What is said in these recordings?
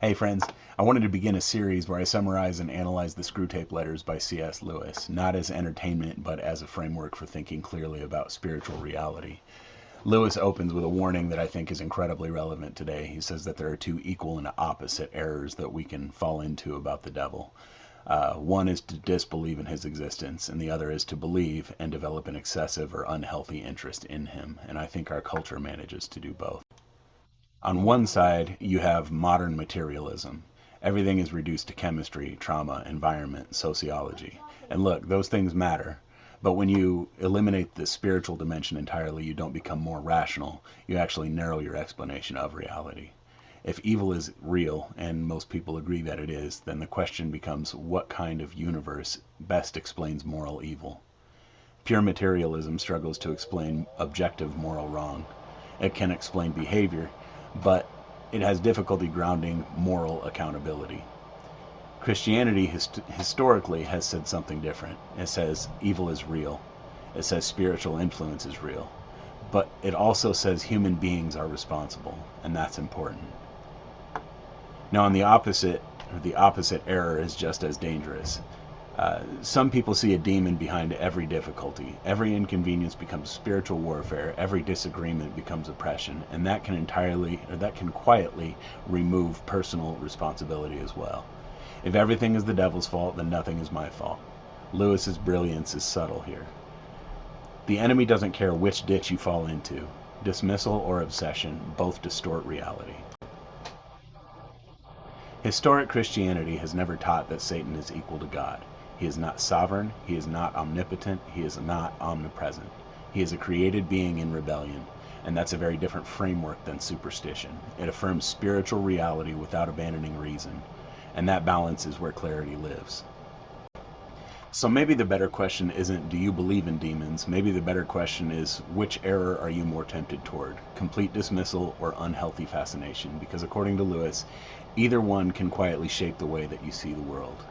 Hey friends, I wanted to begin a series where I summarize and analyze the Screwtape Letters by C.S. Lewis, not as entertainment but as a framework for thinking clearly about spiritual reality. Lewis opens with a warning that I think is incredibly relevant today. He says that there are two equal and opposite errors that we can fall into about the devil. One is to disbelieve in his existence, and the other is to believe and develop an excessive or unhealthy interest in him, and I think our culture manages to do both. On one side, you have modern materialism. Everything is reduced to chemistry, trauma, environment, sociology. And look, those things matter. But when you eliminate the spiritual dimension entirely, you don't become more rational. You actually narrow your explanation of reality. If evil is real, and most people agree that it is, then the question becomes what kind of universe best explains moral evil? Pure materialism struggles to explain objective moral wrong. It can explain behavior, but it has difficulty grounding moral accountability. Christianity historically has said something different. It says evil is real. It says spiritual influence is real. But it also says human beings are responsible, and that's important. Now, on the opposite error is just as dangerous. Some people see a demon behind every difficulty. Every inconvenience becomes spiritual warfare. Every disagreement becomes oppression, and that can quietly remove personal responsibility as well. If everything is the devil's fault, then nothing is my fault. Lewis's brilliance is subtle here. The enemy doesn't care which ditch you fall into. Dismissal or obsession both distort reality. Historic Christianity has never taught that Satan is equal to God. He is not sovereign, he is not omnipotent, he is not omnipresent. He is a created being in rebellion, and that's a very different framework than superstition. It affirms spiritual reality without abandoning reason, and that balance is where clarity lives. So maybe the better question isn't, do you believe in demons? Maybe the better question is, which error are you more tempted toward? Complete dismissal or unhealthy fascination? Because according to Lewis, either one can quietly shape the way that you see the world.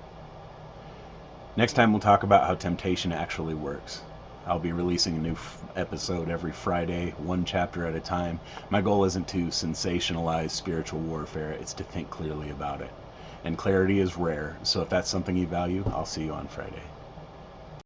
Next time we'll talk about how temptation actually works. I'll be releasing a new episode every Friday, one chapter at a time. My goal isn't to sensationalize spiritual warfare, it's to think clearly about it. And clarity is rare, so if that's something you value, I'll see you on Friday.